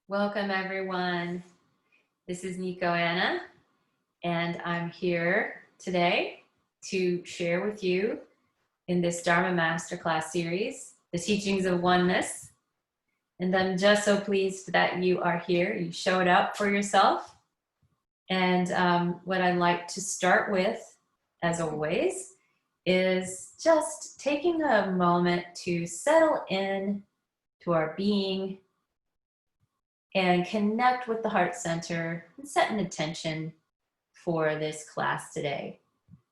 Welcome everyone. This is Niko Ana, and I'm here today to share with you in this Dharma Masterclass series, the teachings of oneness. And I'm just so pleased that you are here. You showed up for yourself. And what I'd like to start with, as always, is just taking a moment to settle in to our being and connect with the heart center and set an intention for this class today.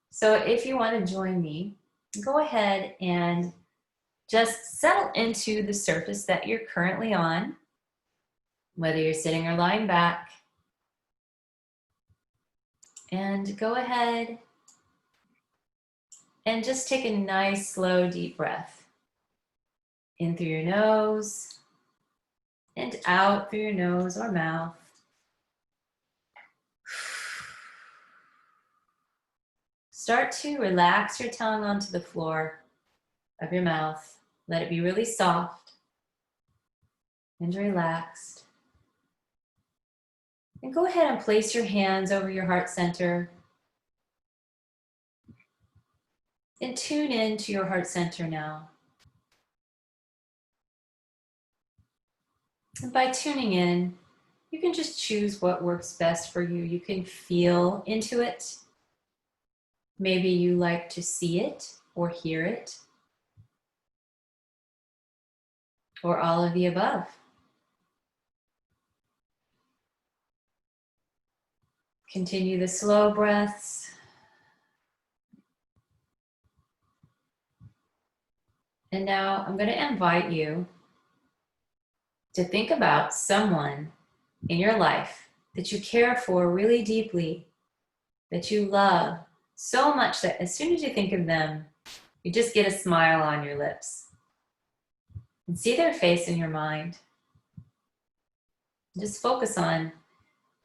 So if you want to join me, go ahead and just settle into the surface that you're currently on, whether you're sitting or lying back. And go ahead and just take a nice, slow, deep breath. In through your nose and out through your nose or mouth. Start to relax your tongue onto the floor of your mouth. Let it be really soft and relaxed. And go ahead and place your hands over your heart center and tune into your heart center now. And by tuning in, you can just choose what works best for you. You can feel into it. Maybe you like to see it or hear it, or all of the above. Continue the slow breaths. And now I'm going to invite you to think about someone in your life that you care for really deeply, that you love so much that as soon as you think of them, you just get a smile on your lips. And see their face in your mind. Just focus on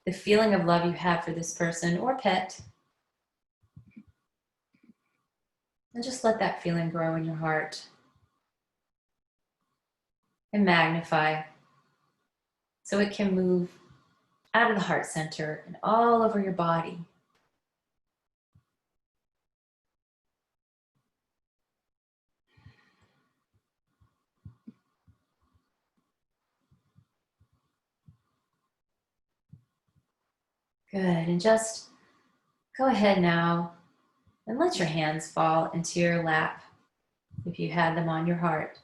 the feeling of love you have for this person or pet. And just let that feeling grow in your heart. And magnify so it can move out of the heart center and all over your body. Good, and just go ahead now and let your hands fall into your lap if you had them on your heart.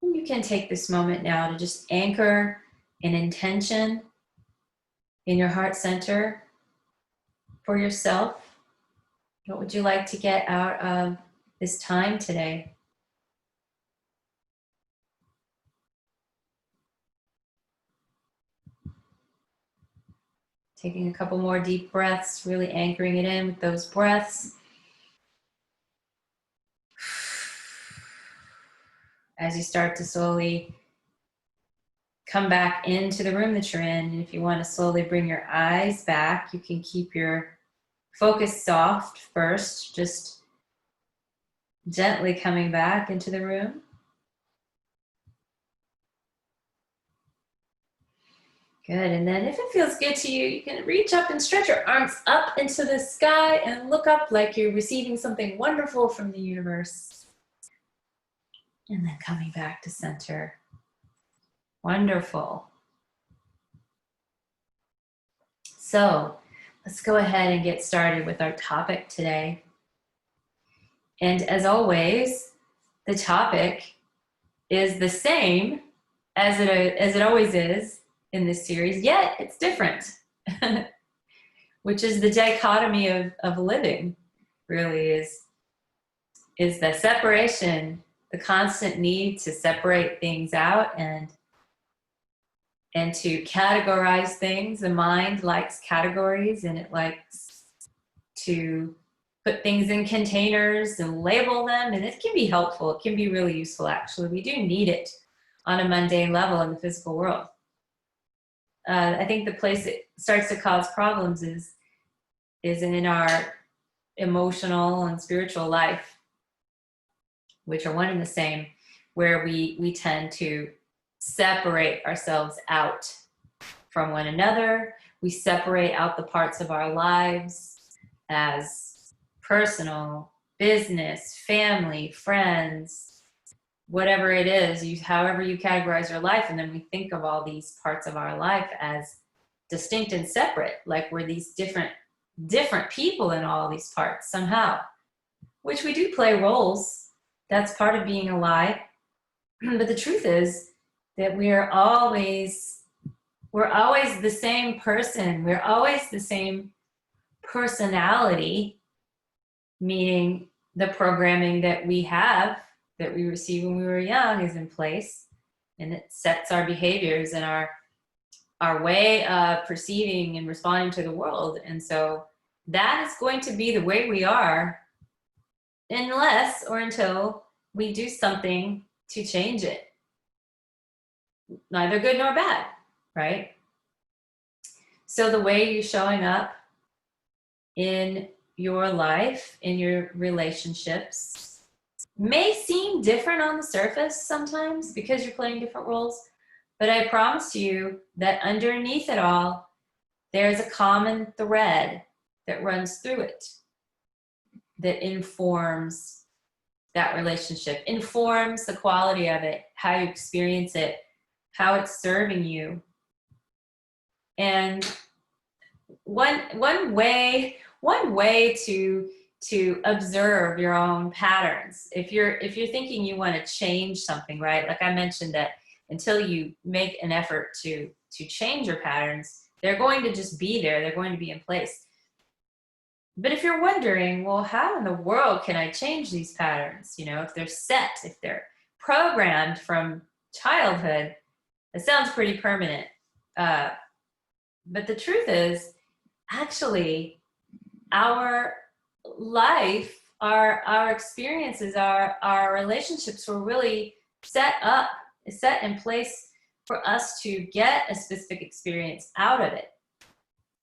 And you can take this moment now to just anchor an intention in your heart center for yourself. What would you like to get out of this time today? Taking a couple more deep breaths, really anchoring it in with those breaths. As you start to slowly come back into the room that you're in, and if you want to slowly bring your eyes back, you can keep your focus soft first, just gently coming back into the room. Good, and then if it feels good to you, you can reach up and stretch your arms up into the sky and look up like you're receiving something wonderful from the universe. And then coming back to center. Wonderful. So let's go ahead and get started with our topic today. And as always, the topic is the same as it always is in this series, yet it's different, which is the dichotomy of living, really is the separation, the constant need to separate things out and to categorize things. The mind likes categories, and it likes to put things in containers and label them, and it can be helpful. It can be really useful, actually. We do need it on a mundane level in the physical world. I think the place it starts to cause problems is in our emotional and spiritual life, which are one and the same, where we tend to separate ourselves out from one another. We separate out the parts of our lives as personal, business, family, friends, whatever it is, however you categorize your life. And then we think of all these parts of our life as distinct and separate, like we're these different people in all these parts somehow, which we do play roles. That's part of being alive. But the truth is that we're always the same person. We're always the same personality, meaning the programming that we have, that we received when we were young, is in place, and it sets our behaviors and our way of perceiving and responding to the world. And so that is going to be the way we are unless or until we do something to change it. Neither good nor bad, right? So the way you're showing up in your life, in your relationships, may seem different on the surface sometimes because you're playing different roles, but I promise you that underneath it all, there's a common thread that runs through it that informs that relationship, informs the quality of it, how you experience it, how it's serving you. And one way to observe your own patterns, if you're thinking you want to change something, right? Like I mentioned, that until you make an effort to change your patterns, they're going to just be there. They're going to be in place. But if you're wondering, well, how in the world can I change these patterns? You know, if they're set, if they're programmed from childhood, it sounds pretty permanent. But the truth is, actually, our life, our experiences, our relationships were really set in place for us to get a specific experience out of it.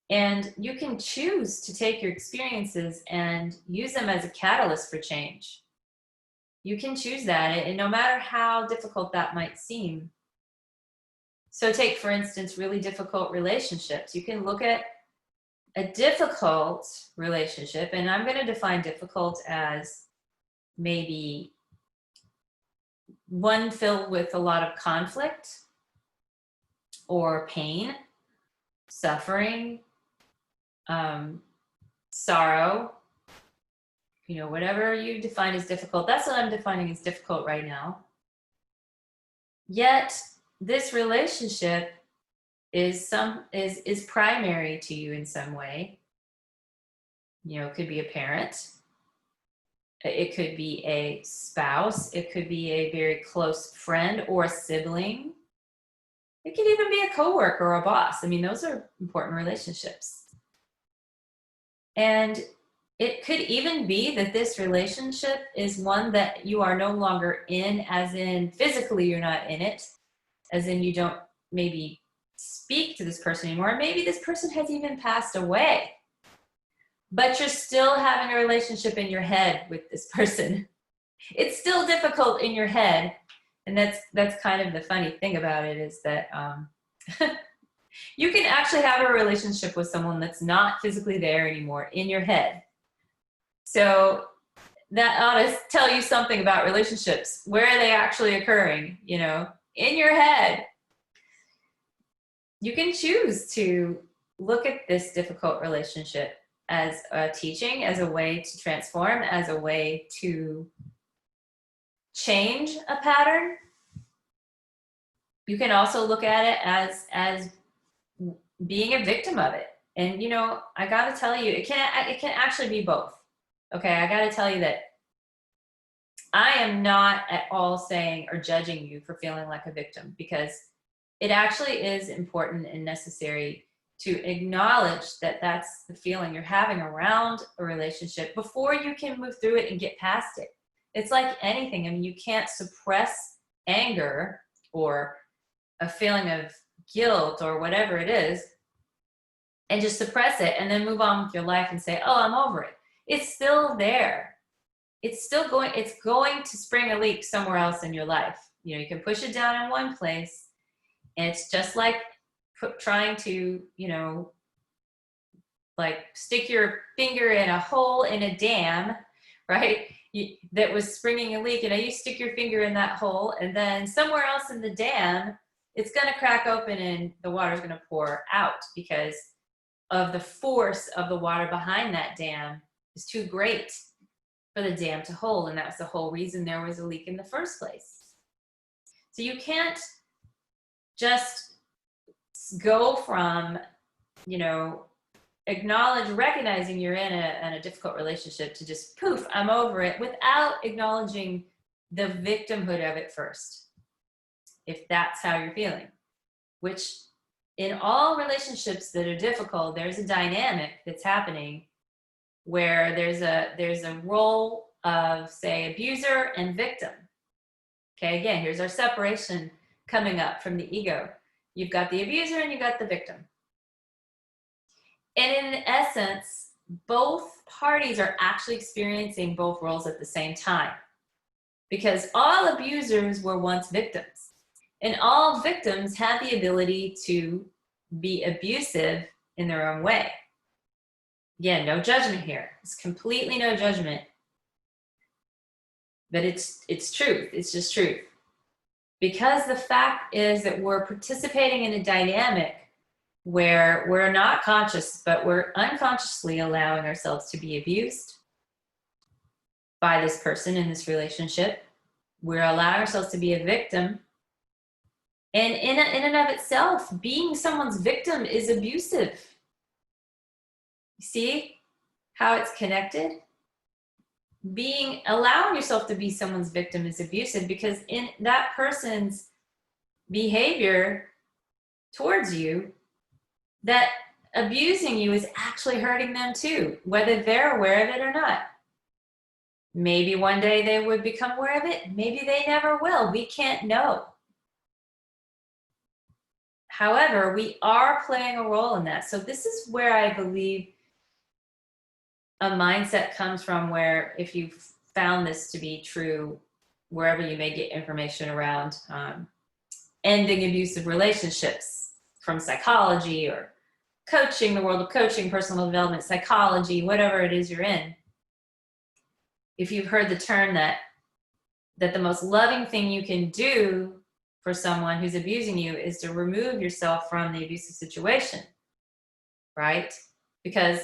And you can choose to take your experiences and use them as a catalyst for change. You can choose that, and no matter how difficult that might seem. So take, for instance, really difficult relationships. You can look at a difficult relationship, and I'm going to define difficult as maybe one filled with a lot of conflict or pain, suffering, sorrow, you know, whatever you define as difficult. That's what I'm defining as difficult right now. Yet this relationship is primary to you in some way. You know, it could be a parent, it could be a spouse, it could be a very close friend or a sibling. It could even be a coworker or a boss. I mean, those are important relationships. And it could even be that this relationship is one that you are no longer in, as in physically you're not in it, as in you don't maybe speak to this person anymore. Maybe this person has even passed away, but you're still having a relationship in your head with this person. It's still difficult in your head. And that's kind of the funny thing about it, is that you can actually have a relationship with someone that's not physically there anymore in your head. So that ought to tell you something about relationships. Where are they actually occurring? You know, in your head. You can choose to look at this difficult relationship as a teaching, as a way to transform, as a way to change a pattern. You can also look at it as being a victim of it. And, you know, I got to tell you, it can actually be both. Okay, I got to tell you that I am not at all saying or judging you for feeling like a victim, because it actually is important and necessary to acknowledge that that's the feeling you're having around a relationship before you can move through it and get past it. It's like anything. I mean, you can't suppress anger or a feeling of guilt or whatever it is and just suppress it and then move on with your life and say, oh, I'm over it. It's still there. It's going to spring a leak somewhere else in your life. you can push it down in one place, and it's just like trying to, like stick your finger in a hole in a dam, right? That was springing a leak, and you stick your finger in that hole, and then somewhere else in the dam, it's going to crack open and the water's going to pour out because of the force of the water behind that dam is too great for the dam to hold. And that was the whole reason there was a leak in the first place. So you can't just go from, recognizing you're in a difficult relationship to just poof, I'm over it, without acknowledging the victimhood of it first. If that's how you're feeling, which in all relationships that are difficult, there's a dynamic that's happening where there's a role of, say, abuser and victim. Okay, again, here's our separation coming up from the ego. You've got the abuser and you've got the victim. And in essence, both parties are actually experiencing both roles at the same time, because all abusers were once victims, and all victims have the ability to be abusive in their own way. Again, no judgment here. It's completely no judgment. But it's truth. It's just truth. Because the fact is that we're participating in a dynamic where we're not conscious, but we're unconsciously allowing ourselves to be abused by this person in this relationship. We're allowing ourselves to be a victim. And in and of itself, being someone's victim is abusive. You see how it's connected? Allowing yourself to be someone's victim is abusive, because in that person's behavior towards you, that abusing you is actually hurting them too, whether they're aware of it or not. Maybe one day they would become aware of it. Maybe they never will. We can't know. However, we are playing a role in that. So this is where I believe a mindset comes from, where if you've found this to be true, wherever you may get information around ending abusive relationships, from psychology or coaching, the world of coaching, personal development, psychology, whatever it is you're in, if you've heard the term that the most loving thing you can do for someone who's abusing you is to remove yourself from the abusive situation, right? Because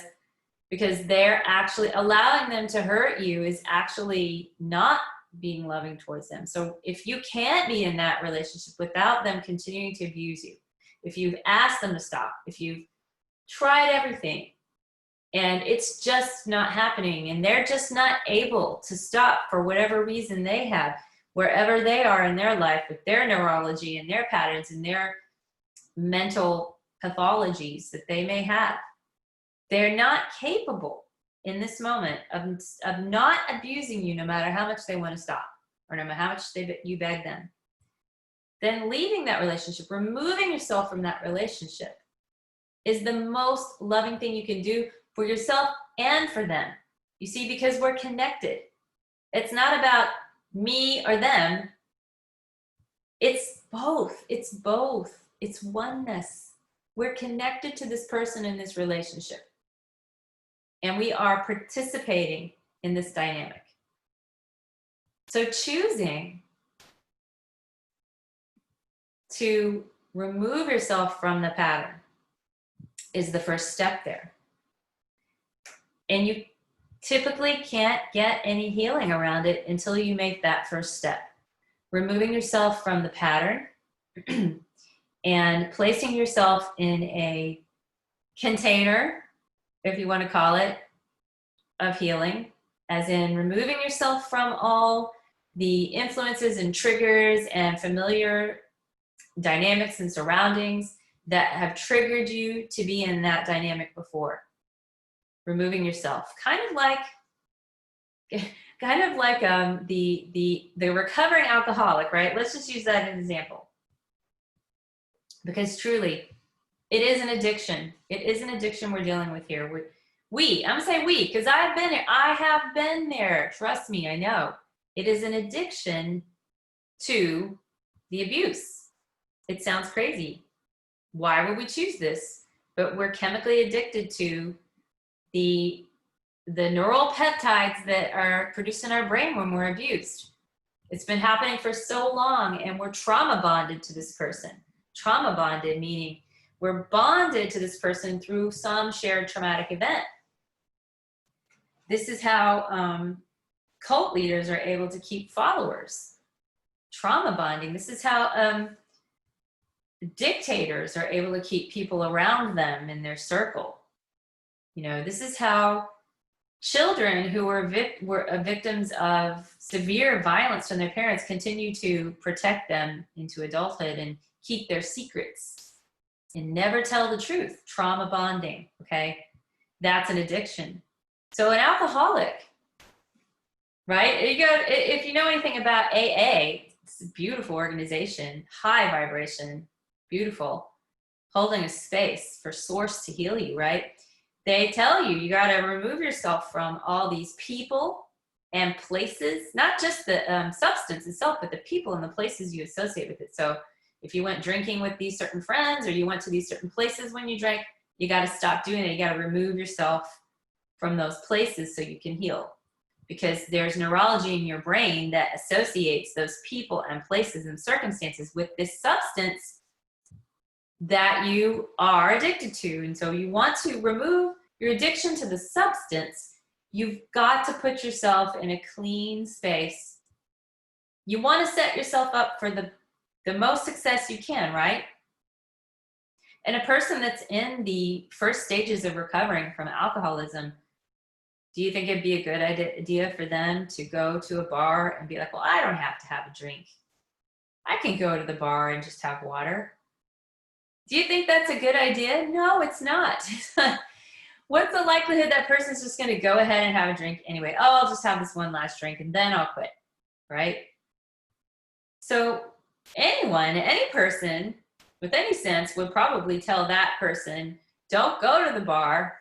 they're actually allowing them to hurt you is actually not being loving towards them. So if you can't be in that relationship without them continuing to abuse you, if you've asked them to stop, if you've tried everything and it's just not happening, and they're just not able to stop for whatever reason they have, wherever they are in their life with their neurology and their patterns and their mental pathologies that they may have, they're not capable in this moment of not abusing you, no matter how much they want to stop, or no matter how much you beg them. Then leaving that relationship, removing yourself from that relationship, is the most loving thing you can do for yourself and for them. You see, because we're connected. It's not about me or them. It's both. It's both. It's oneness. We're connected to this person in this relationship. And we are participating in this dynamic. So choosing to remove yourself from the pattern is the first step there. And you typically can't get any healing around it until you make that first step. Removing yourself from the pattern and placing yourself in a container, if you want to call it, of healing, as in removing yourself from all the influences and triggers and familiar dynamics and surroundings that have triggered you to be in that dynamic before. Removing yourself, kind of like the recovering alcoholic, right? Let's just use that as an example, because truly, it is an addiction. It is an addiction we're dealing with here. I'm gonna say we, because I've been there. I have been there. Trust me, I know. It is an addiction to the abuse. It sounds crazy. Why would we choose this? But we're chemically addicted to the neural peptides that are produced in our brain when we're abused. It's been happening for so long, and we're trauma bonded to this person. Trauma bonded meaning we're bonded to this person through some shared traumatic event. This is how cult leaders are able to keep followers. Trauma bonding. This is how dictators are able to keep people around them in their circle. You know, this is how children who were victims of severe violence from their parents continue to protect them into adulthood and keep their secrets and never tell the truth. Trauma bonding, okay? That's an addiction. So an alcoholic, right? If you know anything about AA, it's a beautiful organization, high vibration, beautiful, holding a space for source to heal you, right? They tell you, you got to remove yourself from all these people and places, not just the substance itself, but the people and the places you associate with it. So if you went drinking with these certain friends, or you went to these certain places when you drank, you got to stop doing it. You got to remove yourself from those places so you can heal. Because there's neurology in your brain that associates those people and places and circumstances with this substance that you are addicted to. And so you want to remove your addiction to the substance. You've got to put yourself in a clean space. You want to set yourself up for the most success you can, right? And a person that's in the first stages of recovering from alcoholism, do you think it'd be a good idea for them to go to a bar and be like, well, I don't have to have a drink. I can go to the bar and just have water. Do you think that's a good idea? No, it's not. What's the likelihood that person's just going to go ahead and have a drink anyway? Oh, I'll just have this one last drink and then I'll quit, right? So any person with any sense would probably tell that person, don't go to the bar.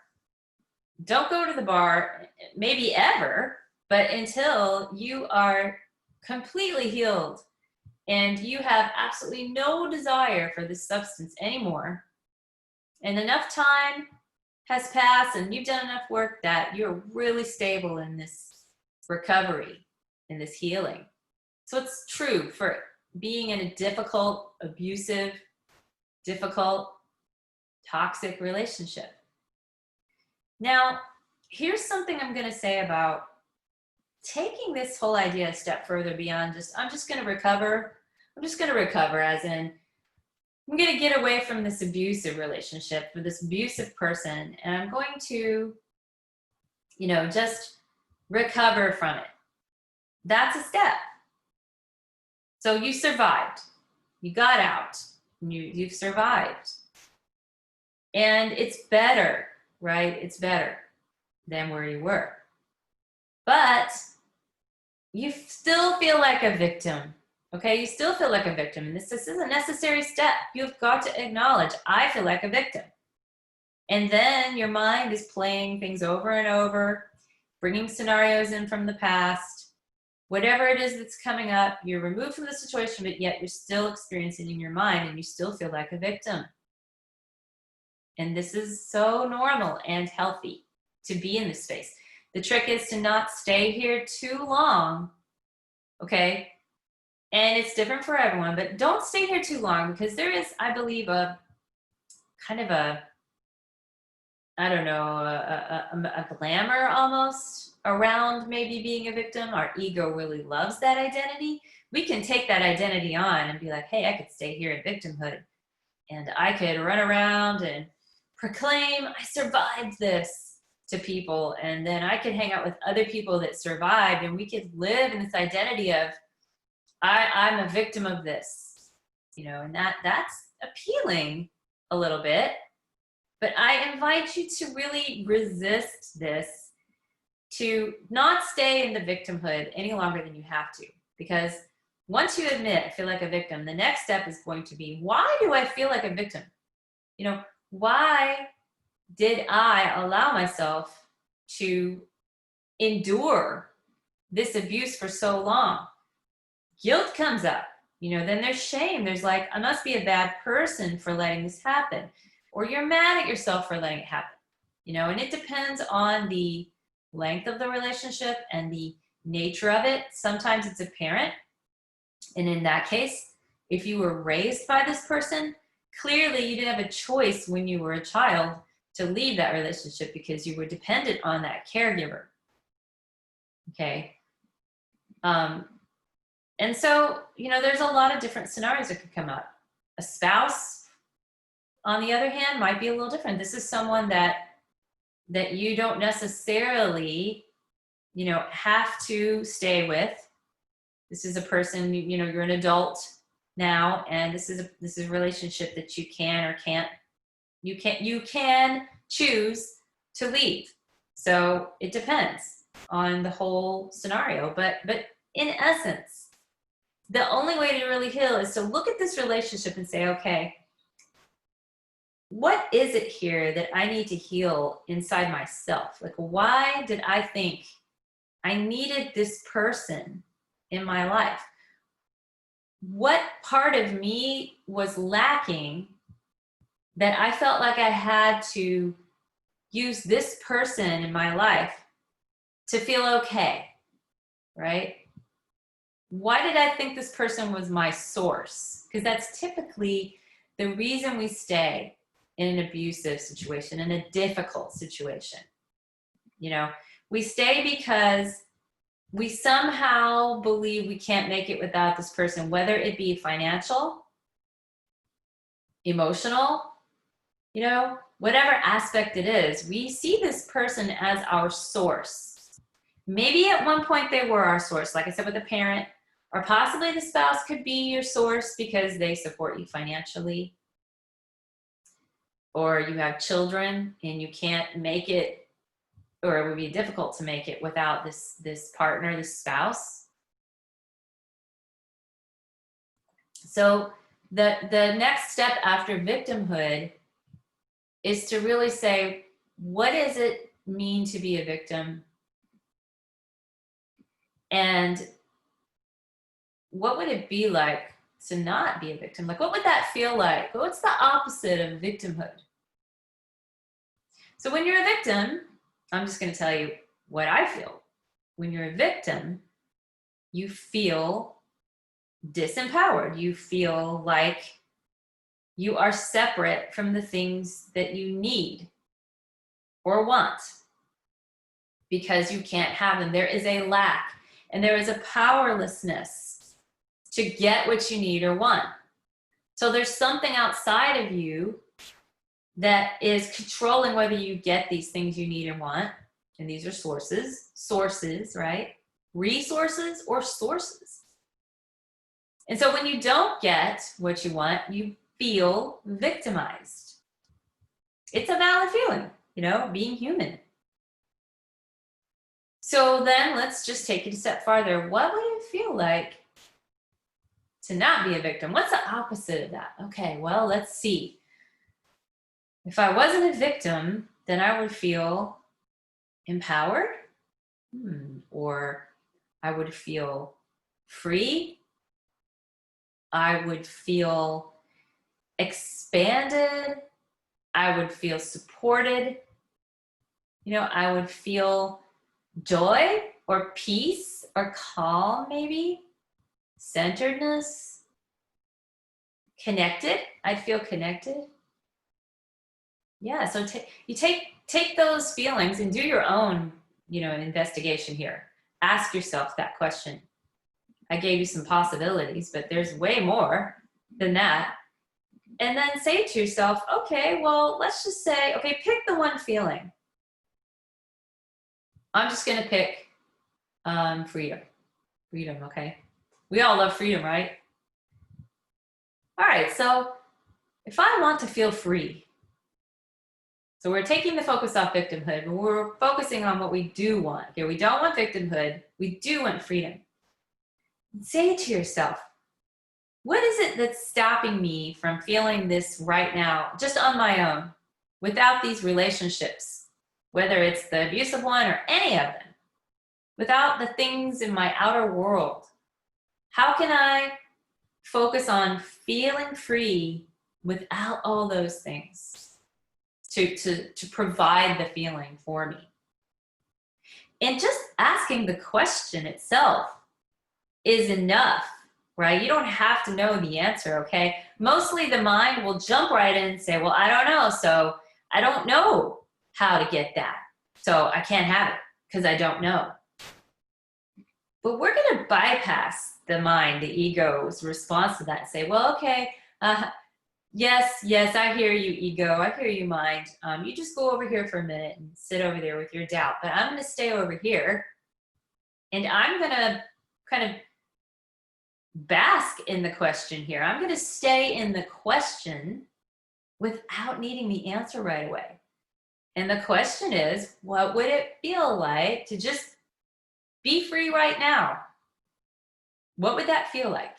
Don't go to the bar, maybe ever, but until you are completely healed and you have absolutely no desire for this substance anymore, and enough time has passed and you've done enough work that you're really stable in this recovery, in this healing. So it's true for being in a difficult, abusive, difficult, toxic relationship. Now, here's something I'm going to say about taking this whole idea a step further beyond just, I'm just going to recover. I'm just going to recover as in, I'm going to get away from this abusive relationship with this abusive person, and I'm going to, just recover from it. That's a step. So you survived. You got out. You've survived. And it's better, right? It's better than where you were. But you still feel like a victim. Okay, you still feel like a victim. And this is a necessary step. You've got to acknowledge, I feel like a victim. And then your mind is playing things over and over, bringing scenarios in from the past. Whatever it is that's coming up, you're removed from the situation, but yet you're still experiencing in your mind and you still feel like a victim. And this is so normal and healthy to be in this space. The trick is to not stay here too long, okay? And it's different for everyone, but don't stay here too long, because there is, I believe, a kind of a glamour almost around maybe being a victim. Our ego really loves that identity. We can take that identity on and be like, hey, I could stay here in victimhood and I could run around and proclaim I survived this to people, and then I could hang out with other people that survived, and we could live in this identity of I'm a victim of this, and that's appealing a little bit. But I invite you to really resist this, to not stay in the victimhood any longer than you have to. Because once you admit, I feel like a victim, the next step is going to be, why do I feel like a victim? Why did I allow myself to endure this abuse for so long? Guilt comes up. then there's shame. There's like, I must be a bad person for letting this happen. Or you're mad at yourself for letting it happen. And it depends on the length of the relationship and the nature of it. Sometimes it's apparent. And in that case, if you were raised by this person, clearly you didn't have a choice when you were a child to leave that relationship because you were dependent on that caregiver. Okay. And so, there's a lot of different scenarios that could come up. A spouse, on the other hand, might be a little different. This is someone that you don't necessarily, have to stay with. This is a person, you're an adult now, and this is a relationship that you can or can't, you can choose to leave. So it depends on the whole scenario. But in essence, the only way to really heal is to look at this relationship and say, okay, what is it here that I need to heal inside myself? Like, why did I think I needed this person in my life? What part of me was lacking that I felt like I had to use this person in my life to feel okay, right? Why did I think this person was my source? Because that's typically the reason we stay in an abusive situation, in a difficult situation. We stay because we somehow believe we can't make it without this person, whether it be financial, emotional, whatever aspect it is. We see this person as our source. Maybe at one point they were our source, like I said with a parent, or possibly the spouse could be your source because they support you financially. Or you have children and you can't make it, or it would be difficult to make it without this partner, this spouse. So the next step after victimhood is to really say, what does it mean to be a victim? And what would it be like to not be a victim? Like, what would that feel like? What's the opposite of victimhood? So when you're a victim, I'm just going to tell you what I feel. When you're a victim, you feel disempowered. You feel like you are separate from the things that you need or want because you can't have them. There is a lack and there is a powerlessness to get what you need or want. So there's something outside of you that is controlling whether you get these things you need and want. And these are sources, right? Resources or sources. And so when you don't get what you want, you feel victimized. It's a valid feeling, being human. So then let's just take it a step farther. What would it feel like to not be a victim? What's the opposite of that? Okay, well, let's see. If I wasn't a victim, then I would feel empowered, or I would feel free. I would feel expanded. I would feel supported. I would feel joy or peace or calm, maybe centeredness, connected. I'd feel connected. Yeah, so you take those feelings and do your own, investigation here. Ask yourself that question. I gave you some possibilities, but there's way more than that. And then say to yourself, okay, well, let's just say, okay, pick the one feeling. I'm just going to pick freedom. Freedom, okay? We all love freedom, right? All right, so if I want to feel free, so we're taking the focus off victimhood, but we're focusing on what we do want. Okay, we don't want victimhood. We do want freedom. Say to yourself, what is it that's stopping me from feeling this right now, just on my own, without these relationships, whether it's the abusive one or any of them, without the things in my outer world? How can I focus on feeling free without all those things to provide the feeling for me. And just asking the question itself is enough, right? You don't have to know the answer, okay? Mostly the mind will jump right in and say, well, I don't know, so I don't know how to get that. So I can't have it because I don't know. But we're going to bypass the mind, the ego's response to that and say, well, okay, yes, I hear you, ego. I hear you, mind. You just go over here for a minute and sit over there with your doubt. But I'm going to stay over here, and I'm going to kind of bask in the question here. I'm going to stay in the question without needing the answer right away. And the question is, what would it feel like to just be free right now? What would that feel like?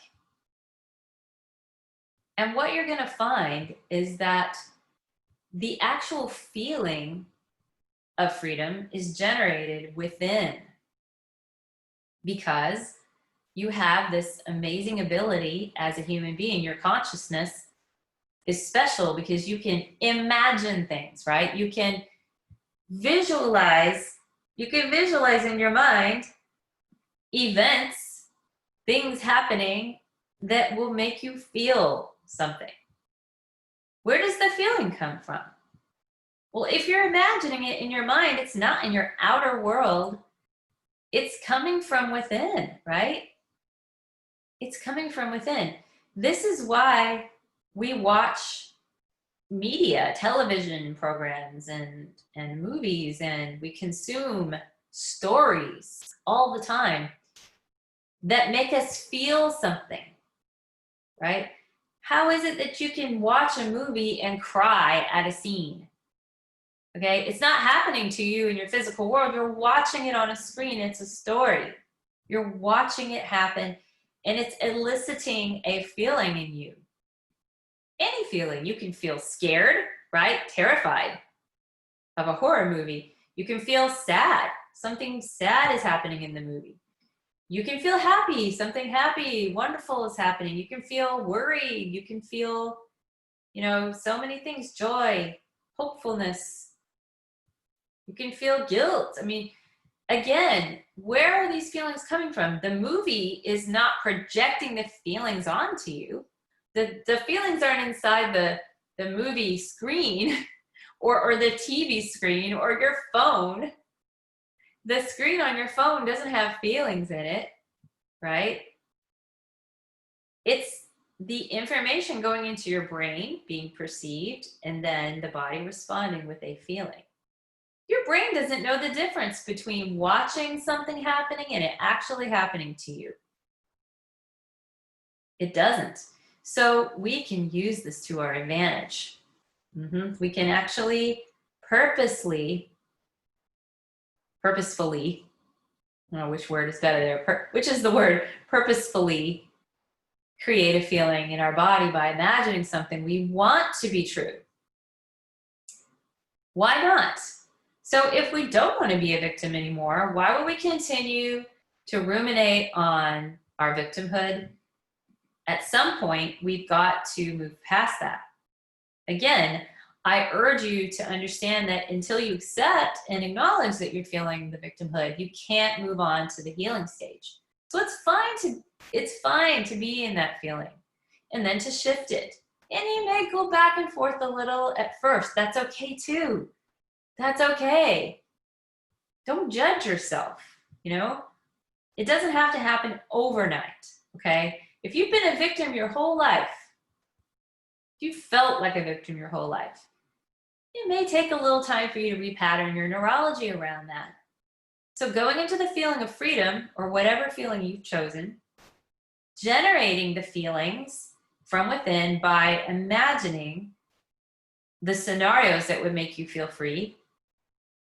And what you're going to find is that the actual feeling of freedom is generated within, because you have this amazing ability as a human being. Your consciousness is special because you can imagine things, right? You can visualize in your mind events, things happening that will make you feel something. Where does the feeling come from? Well, if you're imagining it in your mind, it's not in your outer world. It's coming from within, right? It's coming from within. This is why we watch media, television programs, and movies, and we consume stories all the time that make us feel something, right? How is it that you can watch a movie and cry at a scene? Okay, it's not happening to you in your physical world. You're watching it on a screen. It's a story. You're watching it happen, and it's eliciting a feeling in you. Any feeling. You can feel scared, right? Terrified of a horror movie. You can feel sad. Something sad is happening in the movie. You can feel happy. Something happy, wonderful is happening. You can feel worried. You can feel, so many things. Joy, hopefulness. You can feel guilt. I mean, again, where are these feelings coming from? The movie is not projecting the feelings onto you. The feelings aren't inside the movie screen or the TV screen or your phone. The screen on your phone doesn't have feelings in it, right? It's the information going into your brain being perceived, and then the body responding with a feeling. Your brain doesn't know the difference between watching something happening and it actually happening to you. It doesn't. So we can use this to our advantage. We can actually purposefully, I don't know which word is better there, which is the word, purposefully create a feeling in our body by imagining something we want to be true. Why not? So if we don't want to be a victim anymore, why would we continue to ruminate on our victimhood? At some point, we've got to move past that. Again, I urge you to understand that until you accept and acknowledge that you're feeling the victimhood, you can't move on to the healing stage. So it's fine to be in that feeling and then to shift it. And you may go back and forth a little at first. That's okay too. That's okay. Don't judge yourself, It doesn't have to happen overnight, okay? If you've been a victim your whole life, if you felt like a victim your whole life, it may take a little time for you to repattern your neurology around that. So going into the feeling of freedom, or whatever feeling you've chosen, generating the feelings from within by imagining the scenarios that would make you feel free.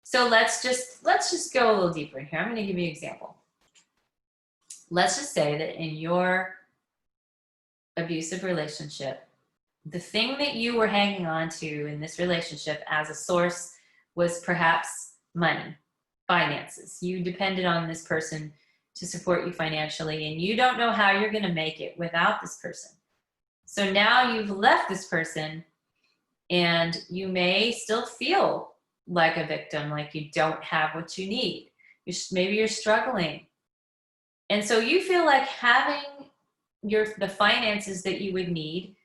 So let's just go a little deeper in here. I'm going to give you an example. Let's just say that in your abusive relationship, the thing that you were hanging on to in this relationship as a source was perhaps money, finances. You depended on this person to support you financially, and you don't know how you're going to make it without this person. So now you've left this person, and you may still feel like a victim, like you don't have what you need. Maybe you're struggling. And so you feel like having the finances that you would need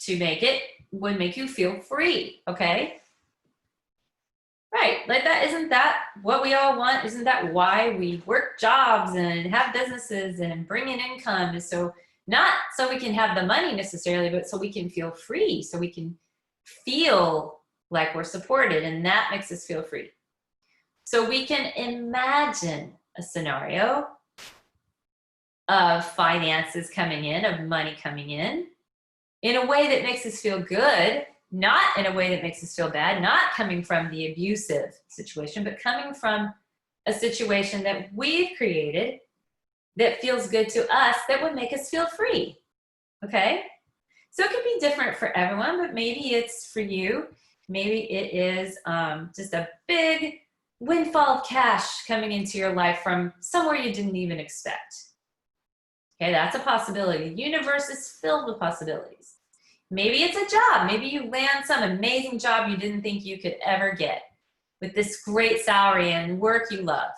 to make it would make you feel free, okay? Right, like that, isn't that what we all want? Isn't that why we work jobs and have businesses and bring in income? Is so not so we can have the money necessarily, but so we can feel free, so we can feel like we're supported, and that makes us feel free. So we can imagine a scenario of finances coming in, of money coming in a way that makes us feel good, not in a way that makes us feel bad, not coming from the abusive situation, but coming from a situation that we've created that feels good to us, that would make us feel free, okay? So it can be different for everyone, but maybe it's for you. Maybe it is just a big windfall of cash coming into your life from somewhere you didn't even expect. Okay, that's a possibility. The universe is filled with possibilities. Maybe it's a job. Maybe you land some amazing job you didn't think you could ever get with this great salary and work you love.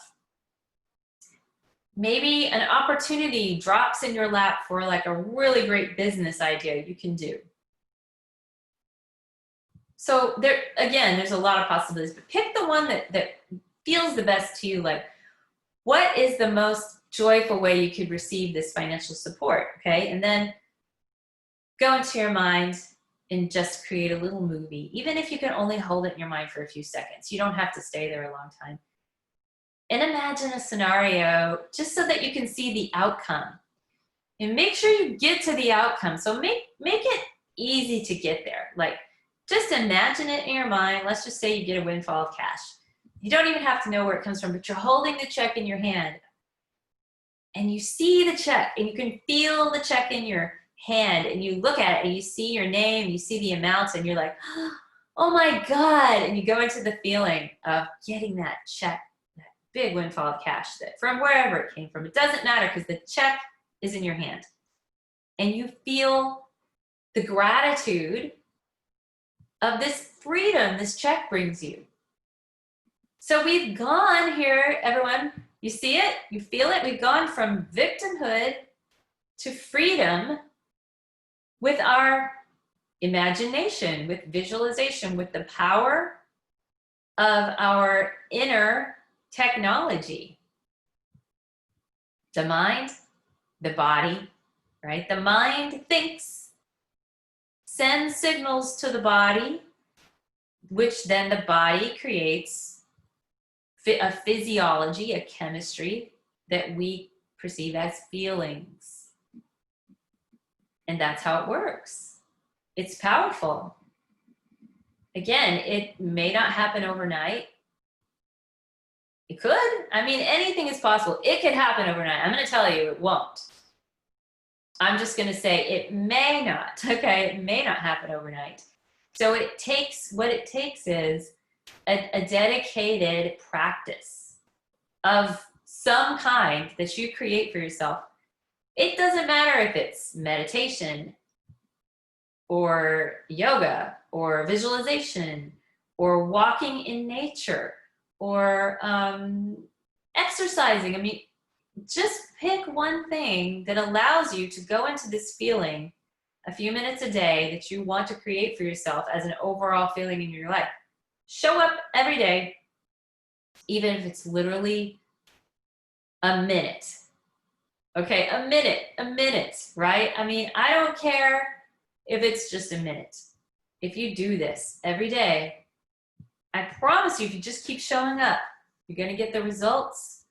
Maybe an opportunity drops in your lap for like a really great business idea you can do. So there, again, there's a lot of possibilities, but pick the one that feels the best to you. Like, what is the most joyful way you could receive this financial support, okay? And then go into your mind and just create a little movie, even if you can only hold it in your mind for a few seconds. You don't have to stay there a long time. And imagine a scenario just so that you can see the outcome. And make sure you get to the outcome. So make it easy to get there. Like, just imagine it in your mind. Let's just say you get a windfall of cash. You don't even have to know where it comes from, but you're holding the check in your hand. And you see the check, and you can feel the check in your hand, and you look at it, and you see your name, you see the amounts, and you're like, oh my God. And you go into the feeling of getting that check, that big windfall of cash that from wherever it came from. It doesn't matter because the check is in your hand. And you feel the gratitude of this freedom this check brings you. So we've gone here, everyone. You see it? You feel it? We've gone from victimhood to freedom with our imagination, with visualization, with the power of our inner technology. The mind, the body, right? The mind thinks, sends signals to the body, which then the body creates a physiology, a chemistry that we perceive as feelings. And that's how it works. It's powerful. Again, it may not happen overnight. It could. I mean, anything is possible. It could happen overnight. I'm going to tell you it won't. I'm just going to say it may not. Okay, it may not happen overnight. So what it takes is a dedicated practice of some kind that you create for yourself. It doesn't matter if it's meditation or yoga or visualization or walking in nature or exercising. I mean, just pick one thing that allows you to go into this feeling a few minutes a day that you want to create for yourself as an overall feeling in your life. Show up every day, even if it's literally a minute. Okay, a minute, right? I mean, I don't care if it's just a minute. If you do this every day, I promise you, if you just keep showing up, you're going to get the results.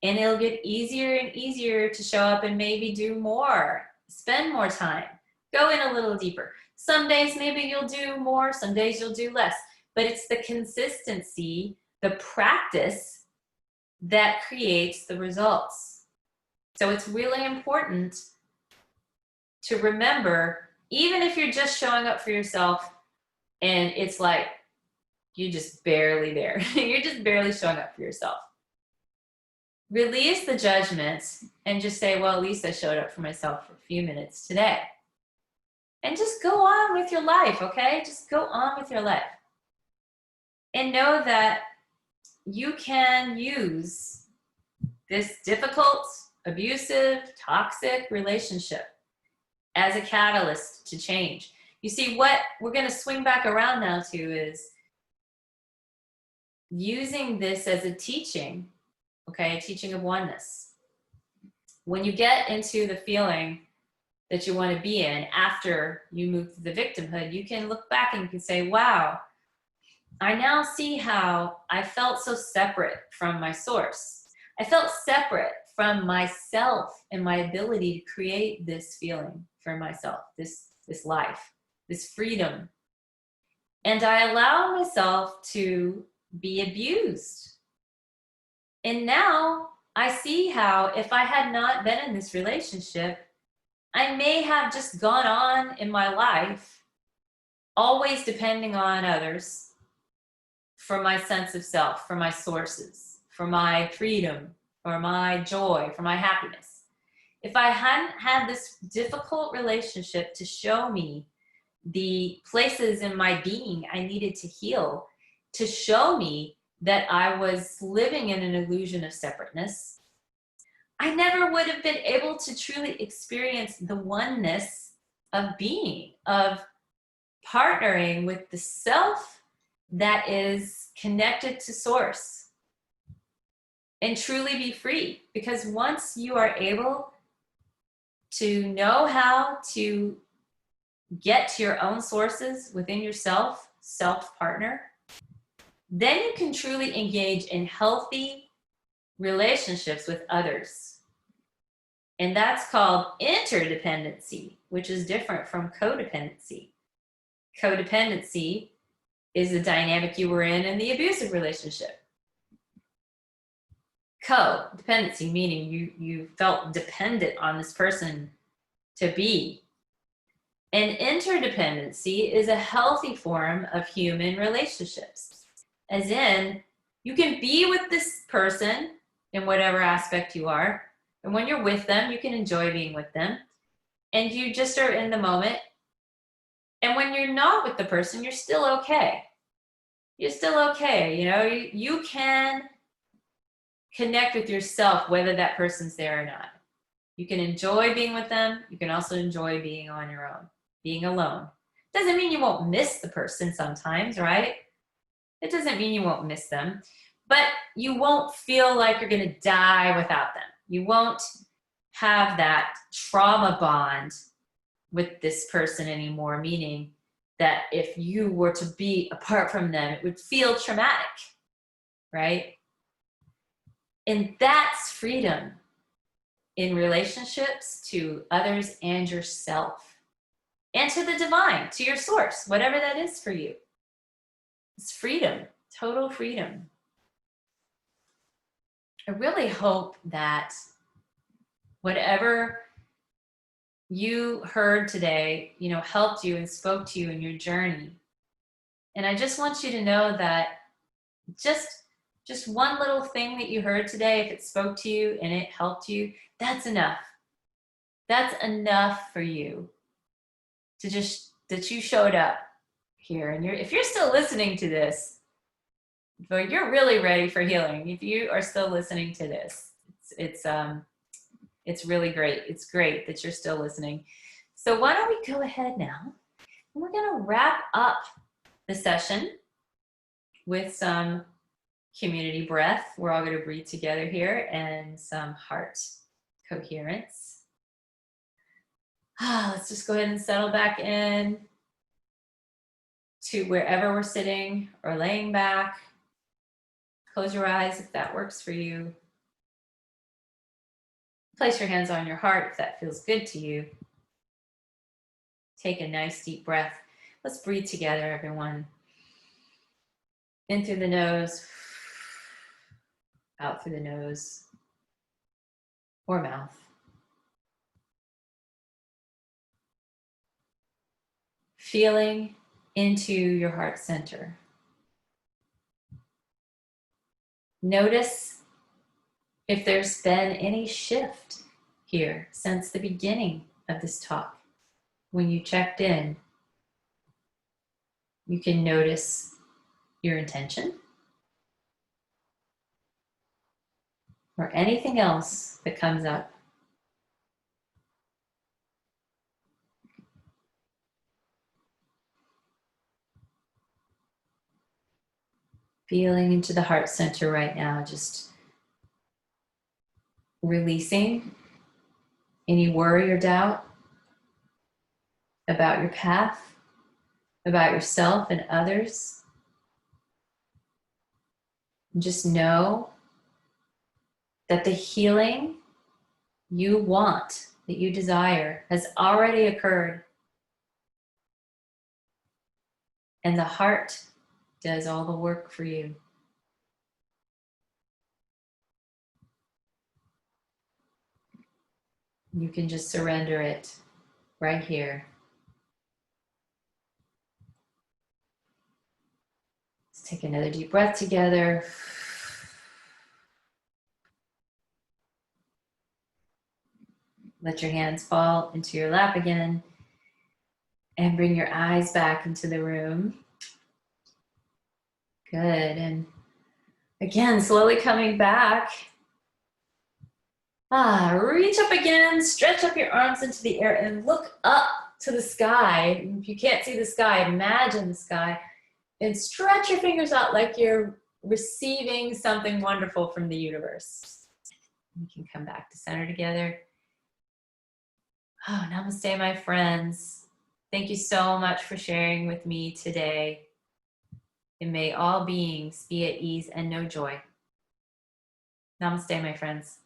And it'll get easier and easier to show up and maybe do more, spend more time, go in a little deeper. Some days maybe you'll do more, some days you'll do less. But it's the consistency, the practice that creates the results. So it's really important to remember, even if you're just showing up for yourself and it's like you're just barely there, you're just barely showing up for yourself. release the judgments and just say, well, at least I showed up for myself for a few minutes today. And just go on with your life, okay? Just go on with your life. And know that you can use this difficult, abusive, toxic relationship as a catalyst to change. You see, what we're going to swing back around now to is using this as a teaching, okay, a teaching of oneness. When you get into the feeling that you want to be in after you move to the victimhood, you can look back and you can say, wow, I now see how I felt so separate from my source. I felt separate from myself and my ability to create this feeling for myself, this life, this freedom. And I allow myself to be abused. And now I see how if I had not been in this relationship, I may have just gone on in my life, always depending on others for my sense of self, for my sources, for my freedom, for my joy, for my happiness. If I hadn't had this difficult relationship to show me the places in my being I needed to heal, to show me that I was living in an illusion of separateness, I never would have been able to truly experience the oneness of being, of partnering with the self that is connected to source and truly be free. Because once you are able to know how to get to your own sources within yourself, self-partner, then you can truly engage in healthy relationships with others. And that's called interdependency, which is different from codependency. Codependency is the dynamic you were in the abusive relationship. Codependency, meaning you felt dependent on this person to be. And interdependency is a healthy form of human relationships. As in, you can be with this person in whatever aspect you are, and when you're with them, you can enjoy being with them, and you just are in the moment. And when you're not with the person, you're still okay. You're still okay. You know, you can connect with yourself whether that person's there or not. You can enjoy being with them. You can also enjoy being on your own, being alone. Doesn't mean you won't miss the person sometimes, right? It doesn't mean you won't miss them, but you won't feel like you're going to die without them. You won't have that trauma bond with this person anymore, meaning that if you were to be apart from them, it would feel traumatic, right? And that's freedom in relationships to others and yourself, and to the divine, to your source, whatever that is for you. It's freedom, total freedom. I really hope that whatever you heard today, you know, helped you and spoke to you in your journey. And I just want you to know that just one little thing that you heard today, if it spoke to you and it helped you, that's enough. That's enough for you to just, that you showed up here. And if you're still listening to this, but you're really ready for healing. If you are still listening to this, it's really great. It's great that you're still listening. So why don't we go ahead now? And we're going to wrap up the session with some community breath. We're all going to breathe together here, and some heart coherence. Let's just go ahead and settle back in to wherever we're sitting or laying back. Close your eyes if that works for you. Place your hands on your heart if that feels good to you. Take a nice deep breath. Let's breathe together, everyone. In through the nose, out through the nose or mouth. Feeling into your heart center. Notice if there's been any shift here since the beginning of this talk. When you checked in, you can notice your intention or anything else that comes up. Feeling into the heart center right now, just releasing any worry or doubt about your path, about yourself and others. And just know that the healing you want, that you desire, has already occurred. And the heart does all the work for you. You can just surrender it right here. Let's take another deep breath together. Let your hands fall into your lap again and bring your eyes back into the room. Good. And again, slowly coming back. Reach up again, stretch up your arms into the air and look up to the sky. If you can't see the sky, imagine the sky and stretch your fingers out like you're receiving something wonderful from the universe. We can come back to center together. Oh, namaste, my friends. Thank you so much for sharing with me today. And may all beings be at ease and know joy. Namaste, my friends.